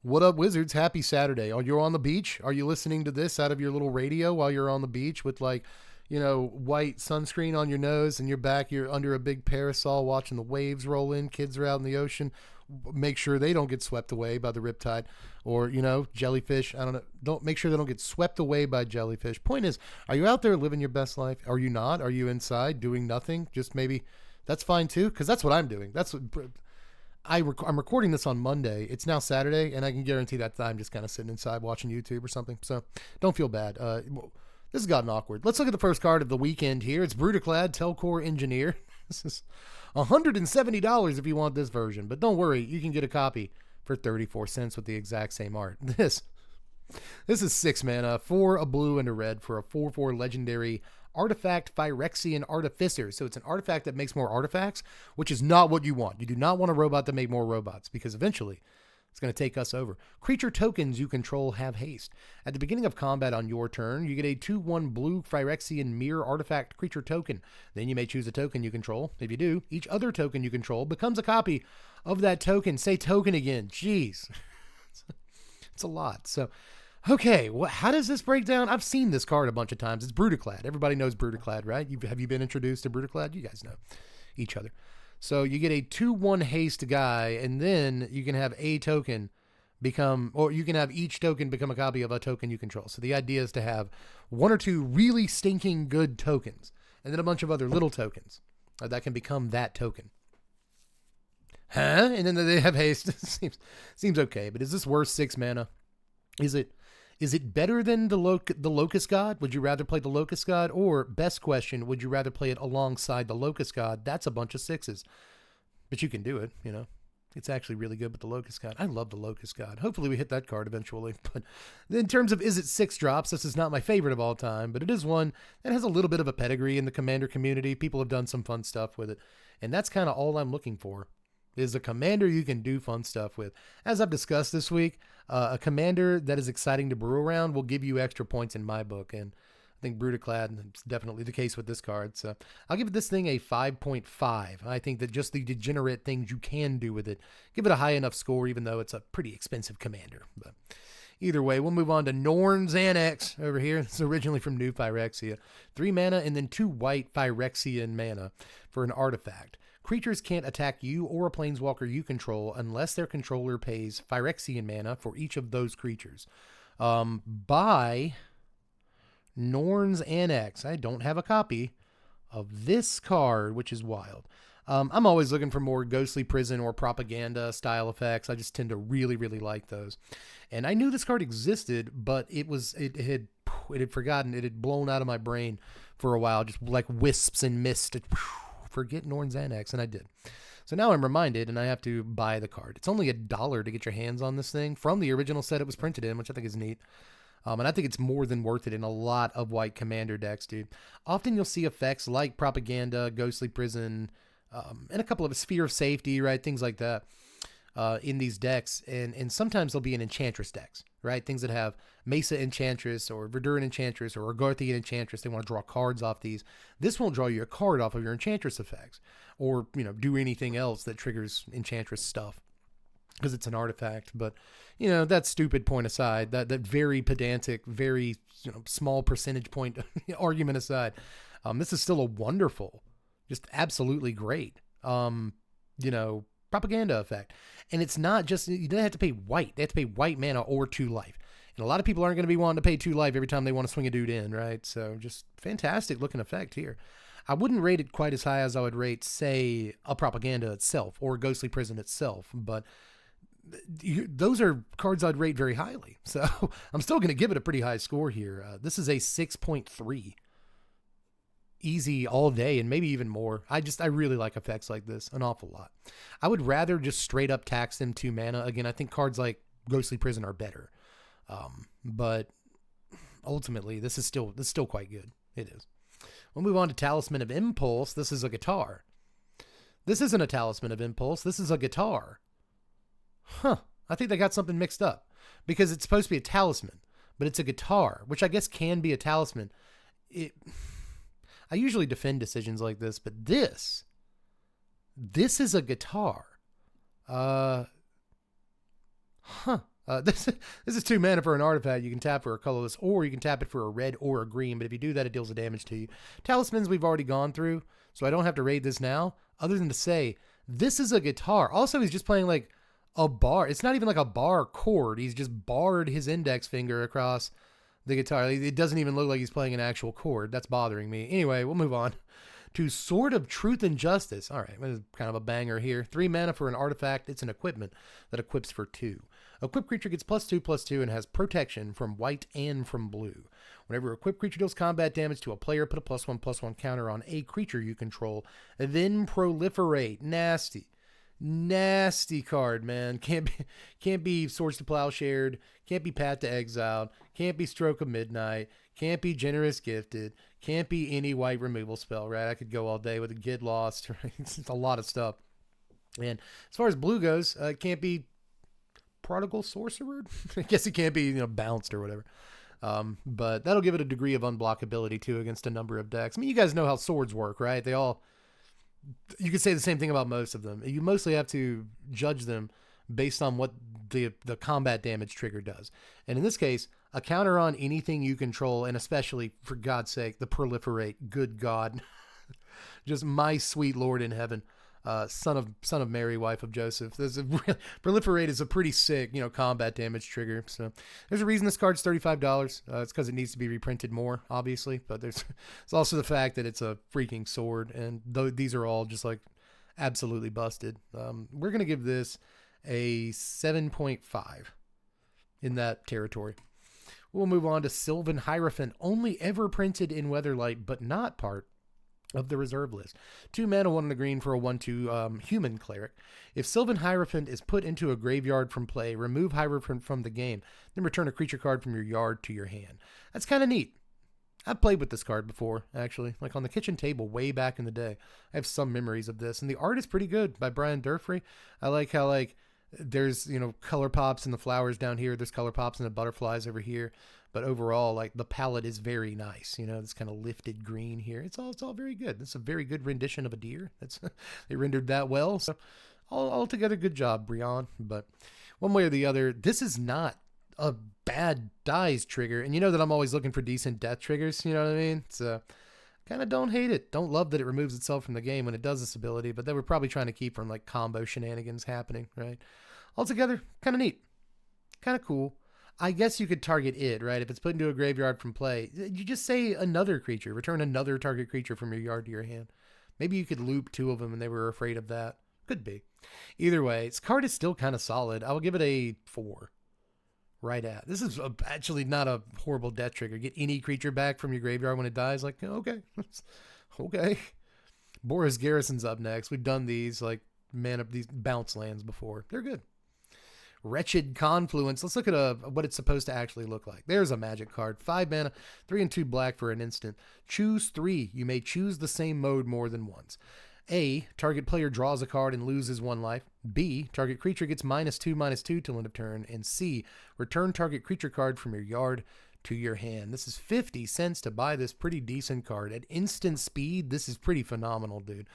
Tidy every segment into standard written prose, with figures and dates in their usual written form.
What up, Wizards? Happy Saturday. Are you on the beach? Are you listening to this out of your little radio while you're on the beach with white sunscreen on your nose and your back? You're under a big parasol watching the waves roll in. Kids are out in the ocean. Make sure they don't get swept away by the riptide or, jellyfish. I don't know. Don't make sure they don't get swept away by jellyfish. Point is, are you out there living your best life? Are you not? Are you inside doing nothing? Just maybe that's fine too, because that's what I'm doing. That's what I'm recording this on Monday. It's now Saturday, and I can guarantee that I'm just kind of sitting inside watching YouTube or something. So don't feel bad. This has gotten awkward. Let's look at the first card of the weekend here. It's Brudiclad, Telchor Engineer. This is $170 if you want this version, but don't worry, you can get a copy for 34 cents with the exact same art. This is 6 mana, 4 a blue and a red for a 4/4 legendary artifact Phyrexian Artificer. So it's an artifact that makes more artifacts, which is not what you want. You do not want a robot to make more robots because eventually it's going to take us over. Creature tokens you control have haste. At the beginning of combat on your turn, you get a 2/1 blue Phyrexian Mirror Artifact creature token. Then you may choose a token you control. If you do, each other token you control becomes a copy of that token. Say token again. Jeez. It's a lot. So, okay, how does this break down? I've seen this card a bunch of times. It's Brudiclad. Everybody knows Brudiclad, right? Have you been introduced to Brudiclad? You guys know each other. So you get a 2/1 haste guy, and then you can have a token become, or you can have each token become a copy of a token you control. So the idea is to have 1 or 2 really stinking good tokens, and then a bunch of other little tokens that can become that token. Huh? And then they have haste. seems okay, but is this worth 6 mana? Is it better than the Locust God? Would you rather play the Locust God? Or, best question, would you rather play it alongside the Locust God? That's a bunch of 6s. But you can do it, It's actually really good with the Locust God. I love the Locust God. Hopefully we hit that card eventually. But in terms of is it 6 drops, this is not my favorite of all time, but it is one that has a little bit of a pedigree in the Commander community. People have done some fun stuff with it. And that's kind of all I'm looking for. Is a commander you can do fun stuff with. As I've discussed this week, a commander that is exciting to brew around will give you extra points in my book, and I think Brudiclad is definitely the case with this card. So I'll give this thing a 5.5. I think that just the degenerate things you can do with it, give it a high enough score, even though it's a pretty expensive commander. But either way, we'll move on to Norn's Annex over here. It's originally from New Phyrexia. 3 mana and then 2 white Phyrexian mana for an artifact. Creatures can't attack you or a planeswalker you control unless their controller pays Phyrexian mana for each of those creatures. By Norn's Annex. I don't have a copy of this card, which is wild. I'm always looking for more Ghostly Prison or Propaganda style effects. I just tend to really, really like those. And I knew this card existed, but it had forgotten. It had blown out of my brain for a while, just like wisps and mist. Forget Norn's Annex, and I did. So now I'm reminded, and I have to buy the card. It's only $1 to get your hands on this thing from the original set it was printed in, which I think is neat. And I think it's more than worth it in a lot of white commander decks, dude. Often you'll see effects like Propaganda, Ghostly Prison, and a couple of Sphere of Safety, right? Things like that in these decks. And sometimes they'll be in Enchantress decks, right? Things that have Mesa Enchantress or Verduran Enchantress or Agarthian Enchantress. They want to draw cards off these. This won't draw you a card off of your Enchantress effects or, do anything else that triggers Enchantress stuff because it's an artifact. But, that stupid point aside, that very pedantic, very, small percentage point argument aside, this is still a wonderful, just absolutely great, propaganda effect. And it's not just, you don't have to pay white. They have to pay white mana or 2 life. And a lot of people aren't going to be wanting to pay 2 life every time they want to swing a dude in, right? So just fantastic looking effect here. I wouldn't rate it quite as high as I would rate, say, a Propaganda itself or Ghostly Prison itself, but those are cards I'd rate very highly. So I'm still going to give it a pretty high score here. This is a 6.3. Easy all day and maybe even more. I really like effects like this an awful lot. I would rather just straight up tax them 2 mana. Again, I think cards like Ghostly Prison are better. But ultimately this is still quite good. It is. We'll move on to Talisman of Impulse. This is a guitar. This isn't a Talisman of Impulse. This is a guitar. I think they got something mixed up because it's supposed to be a talisman, but it's a guitar, which I guess can be a talisman. I usually defend decisions like this, but this is a guitar. I This is 2 mana for an artifact. You can tap for a colorless, or you can tap it for a red or a green. But if you do that, it deals the damage to you. Talismans we've already gone through, so I don't have to raid this now. Other than to say, this is a guitar. Also, he's just playing like a bar. It's not even like a bar chord. He's just barred his index finger across the guitar. It doesn't even look like he's playing an actual chord. That's bothering me. Anyway, we'll move on to Sword of Truth and Justice. All right, this is kind of a banger here. 3 mana for an artifact. It's an equipment that equips for 2. Equipped creature gets +2/+2 and has protection from white and from blue. Whenever equipped creature deals combat damage to a player, put a +1/+1 counter on a creature you control, then proliferate. Nasty. Nasty card, man. Can't be Swords to Plowshared, can't be Path to Exile, can't be Stroke of Midnight, can't be Generous Gifted, can't be any white removal spell, right? I could go all day with a Get Lost, right? It's a lot of stuff. And as far as blue goes, it can't be Prodigal Sorcerer. I guess it can't be, bounced or whatever. But that'll give it a degree of unblockability too against a number of decks. I mean, you guys know how swords work, right? You could say the same thing about most of them. You mostly have to judge them based on what the combat damage trigger does. And in this case, a counter on anything you control, and especially, for God's sake, the proliferate. Good God. Just my sweet Lord in heaven. Son of Mary, wife of Joseph. Proliferate is a pretty sick, combat damage trigger. So there's a reason this card's $35. It's because it needs to be reprinted more, obviously. But it's also the fact that it's a freaking sword, and these are all just like absolutely busted. We're gonna give this a 7.5 in that territory. We'll move on to Sylvan Hierophant, only ever printed in Weatherlight, but not part of the reserve list. 2 mana, 1 in the green for a 1/2 human cleric. If Sylvan Hierophant is put into a graveyard from play, remove Hierophant from the game, then return a creature card from your yard to your hand. That's kind of neat. I've played with this card before, actually, like on the kitchen table way back in the day. I have some memories of this, and the art is pretty good by Brian Durfree. I like how there's color pops in the flowers down here, there's color pops in the butterflies over here, but overall the palette is very nice. This kind of lifted green here. It's all very good. It's a very good rendition of a deer. They rendered that well. So altogether good job, Brian. But one way or the other, this is not a bad dies trigger, and you know that I'm always looking for decent death triggers. You know what I mean? So kind of don't hate it. Don't love that it removes itself from the game when it does this ability, but they were probably trying to keep from combo shenanigans happening, right? Altogether, kind of neat. Kind of cool. I guess you could target it, right? If it's put into a graveyard from play, you just say another creature. Return another target creature from your yard to your hand. Maybe you could loop 2 of them and they were afraid of that. Could be. Either way, this card is still kind of solid. I will give it a 4. Right at. This is actually not a horrible death trigger. Get any creature back from your graveyard when it dies. Okay. Okay. Boros Garrison's up next. We've done these these bounce lands before. They're good. Wretched Confluence. Let's look at what it's supposed to actually look like. There's a magic card. 5 mana, 3 and 2 black for an instant. Choose 3. You may choose the same mode more than once. A, target player draws a card and loses 1 life. B, target creature gets -2/-2 till end of turn. And C, return target creature card from your yard to your hand. This is 50 cents to buy this pretty decent card. At instant speed, this is pretty phenomenal, dude.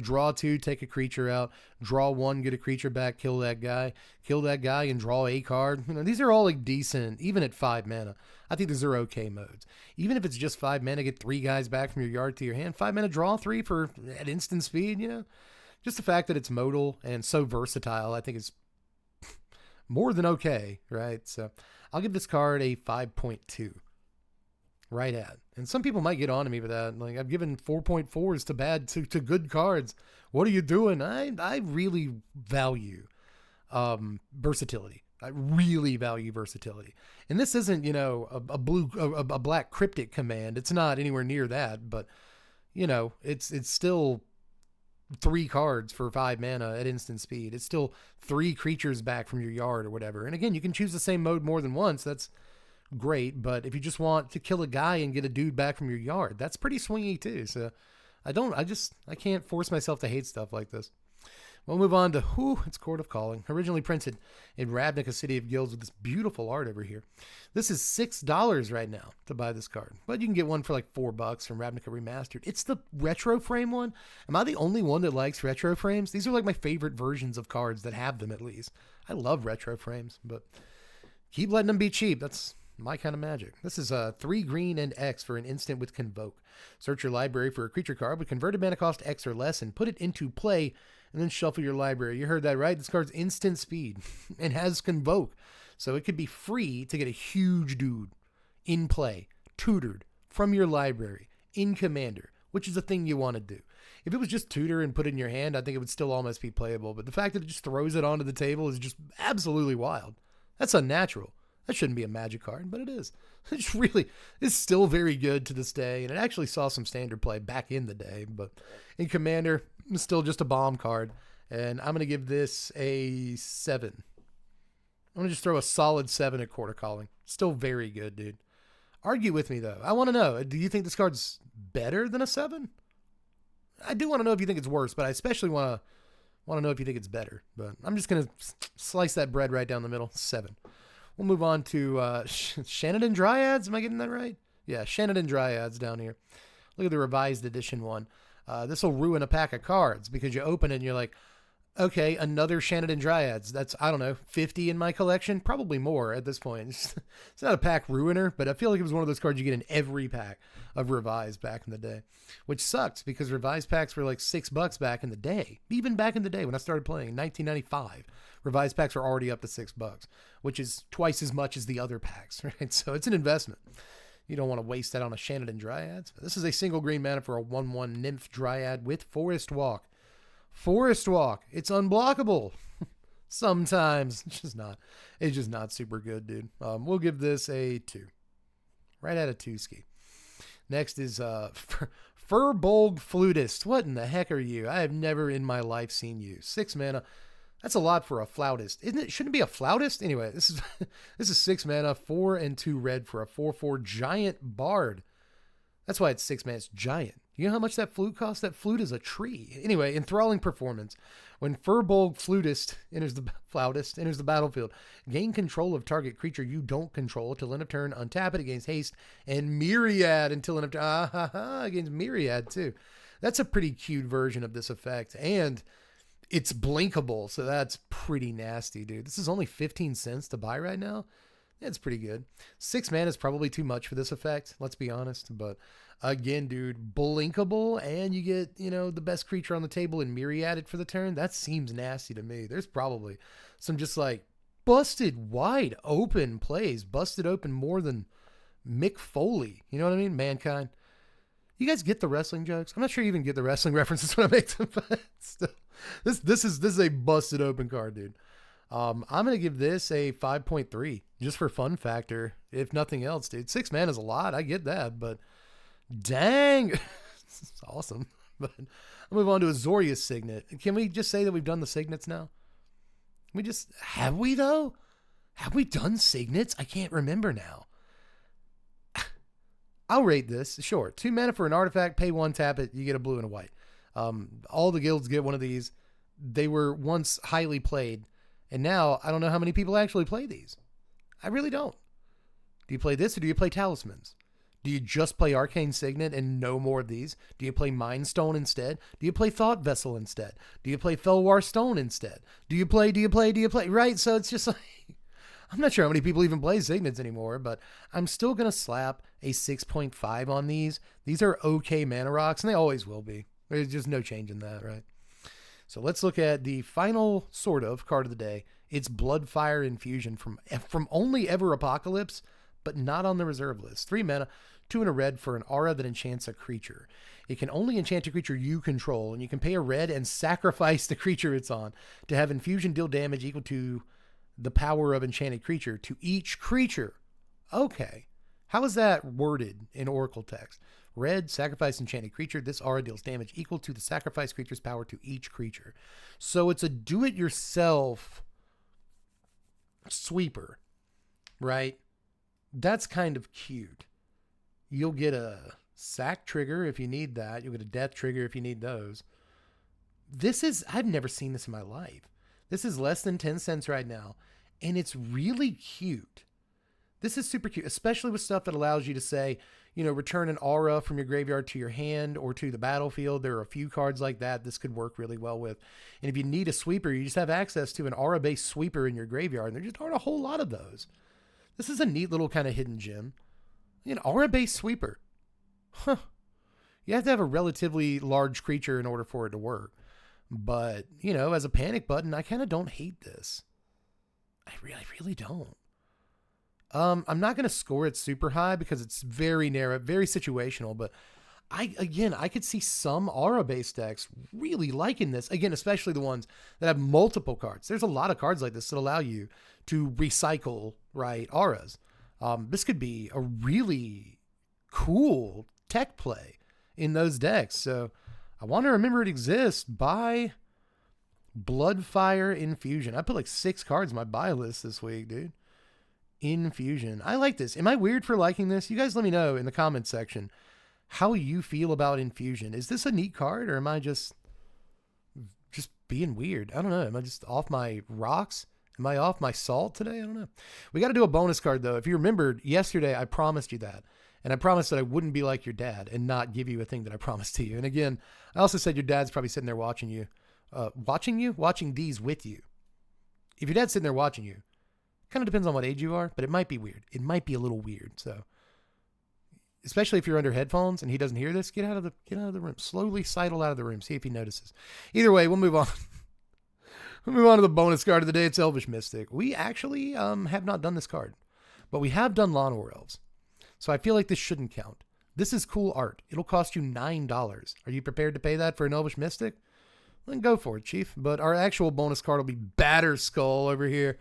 Draw 2, take a creature out. Draw 1, get a creature back, kill that guy. Kill that guy and draw a card. These are all decent, even at 5 mana. I think these are okay modes. Even if it's just 5 mana, get 3 guys back from your yard to your hand. 5 mana, draw 3 at instant speed, Just the fact that it's modal and so versatile, I think is more than okay, right? So I'll give this card a 5.2. Right at. And some people might get on to me with that. I've given 4.4s to good cards. What are you doing? I really value versatility. I really value versatility. And this isn't, a black cryptic command. It's not anywhere near that, but it's still 3 cards for 5 mana at instant speed. It's still 3 creatures back from your yard or whatever. And again, you can choose the same mode more than once. That's great. But if you just want to kill a guy and get a dude back from your yard, that's pretty swingy too. So I can't force myself to hate stuff like this. We'll move on to it's Chord of Calling. Originally printed in Ravnica, a City of Guilds, with this beautiful art over here. This is $6 right now to buy this card. But you can get one for $4 from Ravnica Remastered. It's the retro frame one. Am I the only one that likes retro frames? These are my favorite versions of cards that have them, at least. I love retro frames, but Keep letting them be cheap. That's my kind of magic. This is 3 green and X for an instant with Convoke. Search your library for a creature card with converted mana cost X or less and put it into play, and then shuffle your library. You heard that right? This card's instant speed and has Convoke. So it could be free to get a huge dude in play, tutored from your library in Commander, which is a thing you want to do. If it was just tutor and put it in your hand, I think it would still almost be playable. But the fact that it just throws it onto the table is just absolutely wild. That's unnatural. That shouldn't be a Magic card, but it is. It's still very good to this day, and it actually saw some standard play back in the day, but in Commander, it's still just a bomb card, and I'm going to give this a 7. I'm going to just throw a solid 7 at Chord of Calling. Still very good, dude. Argue with me, though. I want to know, do you think this card's better than a 7? I do want to know if you think it's worse, but I especially want to know if you think it's better. But I'm just going to slice that bread right down the middle. 7. We'll move on to Shanodin Dryads. Am I getting that right? Yeah, Shanodin Dryads down here. Look at the revised edition one. This will ruin a pack of cards because you open it and you're like, okay, another Shanodin Dryads. That's, I don't know, 50 in my collection? Probably more at this point. It's not a pack ruiner, but I feel like it was one of those cards you get in every pack of revised back in the day, which sucks because revised packs were like $6 back in the day. Even back in the day when I started playing in 1995. Revised packs are already up to $6, which is twice as much as the other packs, right? So it's an investment. You don't want to waste that on a Shanodin Dryads. This is a single green mana for a 1/1 Nymph Dryad with Forest Walk. Forest Walk. It's unblockable. Sometimes. It's just not super good, dude. We'll give this a 2. Right at a 2 ski. Next is Firbolg Flutist. What in the heck are you? I have never in my life seen you. 6 mana. That's a lot for a Flautist. Isn't it? Shouldn't it be a Flautist? Anyway, this is 6 mana, 4 and 2 red for a 4/4 giant bard. That's why it's 6 mana. It's giant. You know how much that flute costs? That flute is a tree. Anyway, enthralling performance. When Firbolg Flautist enters the battlefield, gain control of target creature you don't control till end of turn. Untap it, against haste and myriad until end of turn. Against myriad too. That's a pretty cute version of this effect, and it's blinkable, so that's pretty nasty, dude. This is only 15 cents to buy right now. It's pretty good. 6 mana is probably too much for this effect, let's be honest. But again, dude, blinkable, and you get, the best creature on the table and myriaded for the turn. That seems nasty to me. There's probably some just like busted wide open plays, busted open more than Mick Foley. You know what I mean? Mankind. You guys get the wrestling jokes? I'm not sure you even get the wrestling references when I make them, but still. This is a busted open card, dude. I'm going to give this a 5.3 just for fun factor. If nothing else, dude. 6 mana is a lot. I get that, but dang. It's awesome. But I'll move on to Azorius Signet. Can we just say that we've done the Signets now? Have we though? Have we done Signets? I can't remember now. I'll rate this. Sure. 2 mana for an artifact, pay 1, tap it, you get a blue and a white. All the guilds get one of these. They were once highly played, and now I don't know how many people actually play these. I really don't. Do you play this or do you play Talismans? Do you just play Arcane Signet and no more of these? Do you play Mind Stone instead? Do you play Thought Vessel instead? Do you play Felwar Stone instead? Do you play? Right? So it's just like, I'm not sure how many people even play Signets anymore, but I'm still going to slap a 6.5 on these. These are okay mana rocks, and they always will be. There's just no change in that, right? So let's look at the final sort of card of the day. It's Bloodfire Infusion from Only Ever Apocalypse, but not on the reserve list. 3 mana, 2 and a red for an aura that enchants a creature. It can only enchant a creature you control, and you can pay a red and sacrifice the creature it's on to have infusion deal damage equal to the power of enchanted creature to each creature. Okay. How is that worded in Oracle text? Red, sacrifice enchanted creature. This aura deals damage equal to the sacrifice creature's power to each creature. So it's a do-it-yourself sweeper, right? That's kind of cute. You'll get a sack trigger if you need that. You'll get a death trigger if you need those. I've never seen this in my life. This is less than 10 cents right now, and it's really cute. This is super cute, especially with stuff that allows you to say, return an aura from your graveyard to your hand or to the battlefield. There are a few cards like that this could work really well with. And if you need a sweeper, you just have access to an aura-based sweeper in your graveyard, and there just aren't a whole lot of those. This is a neat little kind of hidden gem. An aura-based sweeper. Huh. You have to have a relatively large creature in order for it to work. But, as a panic button, I kind of don't hate this. I really don't. I'm not going to score it super high because it's very narrow, very situational, but I could see some aura-based decks really liking this. Again, especially the ones that have multiple cards. There's a lot of cards like this that allow you to recycle, right, auras. This could be a really cool tech play in those decks. So I want to remember it exists. Buy Bloodfire Infusion. I put like 6 cards in my buy list this week, dude. Infusion. I like this. Am I weird for liking this? You guys let me know in the comments section how you feel about Infusion. Is this a neat card, or am I just being weird? I don't know. Am I just off my rocks? Am I off my salt today? I don't know. We got to do a bonus card, though. If you remembered, yesterday I promised you that. And I promised that I wouldn't be like your dad and not give you a thing that I promised to you. And again, I also said your dad's probably sitting there watching you. Watching these with you. If your dad's sitting there watching you, kind of depends on what age you are, but it might be weird. It might be a little weird. So, especially if you're under headphones and he doesn't hear this, get out of the room. Slowly sidle out of the room. See if he notices. Either way, we'll move on. We'll move on to the bonus card of the day. It's Elvish Mystic. We actually have not done this card, but we have done Llanowar Elves. So I feel like this shouldn't count. This is cool art. It'll cost you $9. Are you prepared to pay that for an Elvish Mystic? Then go for it, Chief. But our actual bonus card will be Batterskull over here.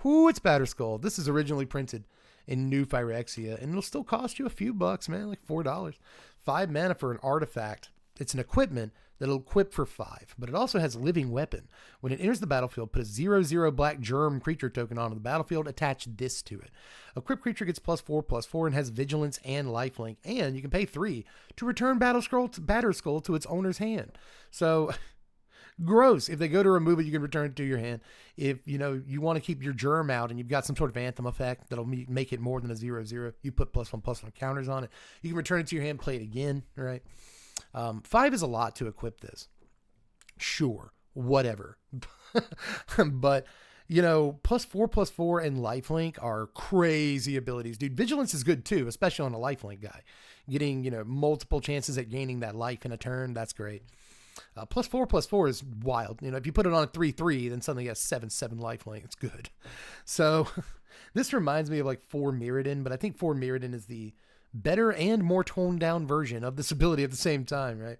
Ooh, it's Batterskull. This is originally printed in New Phyrexia, and it'll still cost you a few bucks, man, like $4. 5 mana for an artifact. It's an equipment that'll equip for 5, but it also has Living Weapon. When it enters the battlefield, put a 0/0 black germ creature token onto the battlefield, attach this to it. Equipped creature gets +4/+4 and has Vigilance and Lifelink, and you can pay 3 to return Batterskull to its owner's hand. So, gross. If they go to remove it, you can return it to your hand. If, you want to keep your germ out and you've got some sort of anthem effect that'll make it more than a 0/0, you put +1/+1 counters on it. You can return it to your hand, play it again, right? 5 is a lot to equip this. Sure, whatever. But, +4/+4 and Lifelink are crazy abilities. Dude, Vigilance is good too, especially on a Lifelink guy. Getting, multiple chances at gaining that life in a turn, that's great. +4/+4 is wild. If you put it on a 3/3, then suddenly you have 7/7 lifelink. It's good. So this reminds me of like 4 Mirrodin, but I think 4 Mirrodin is the better and more toned down version of this ability at the same time, right?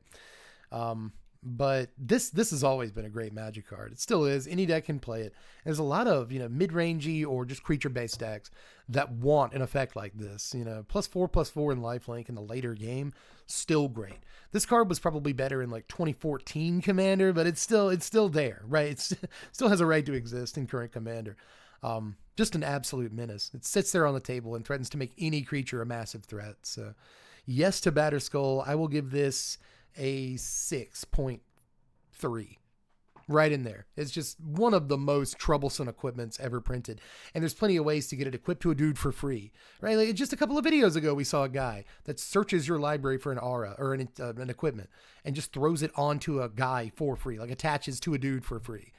But this has always been a great Magic card. It still is. Any deck can play it. There's a lot of, mid-rangey or just creature-based decks that want an effect like this. +4/+4 in lifelink in the later game, still great. This card was probably better in like 2014 Commander, but it's still there, right? It still has a right to exist in current Commander. Just an absolute menace. It sits there on the table and threatens to make any creature a massive threat. So, yes to Batterskull. I will give this a 6.3. Right in there. It's just one of the most troublesome equipments ever printed. And there's plenty of ways to get it equipped to a dude for free. Right? Like just a couple of videos ago, we saw a guy that searches your library for an aura or an equipment and just throws it onto a guy for free. Like attaches to a dude for free.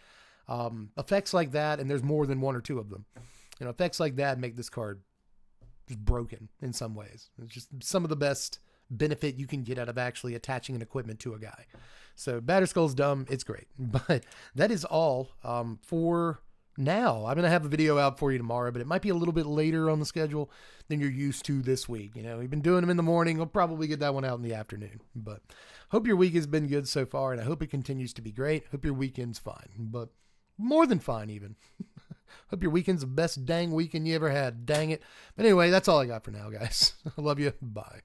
Effects like that, and there's more than 1 or 2 of them. Effects like that make this card just broken in some ways. It's just some of the best benefit you can get out of actually attaching an equipment to a guy. So Batterskull's dumb. It's great. But that is all for now. I'm going to have a video out for you tomorrow, but it might be a little bit later on the schedule than you're used to this week. We've been doing them in the morning. We'll probably get that one out in the afternoon. But hope your week has been good so far, and I hope it continues to be great. Hope your weekend's fine. But more than fine, even. Hope your weekend's the best dang weekend you ever had. Dang it. But anyway, that's all I got for now, guys. I love you. Bye.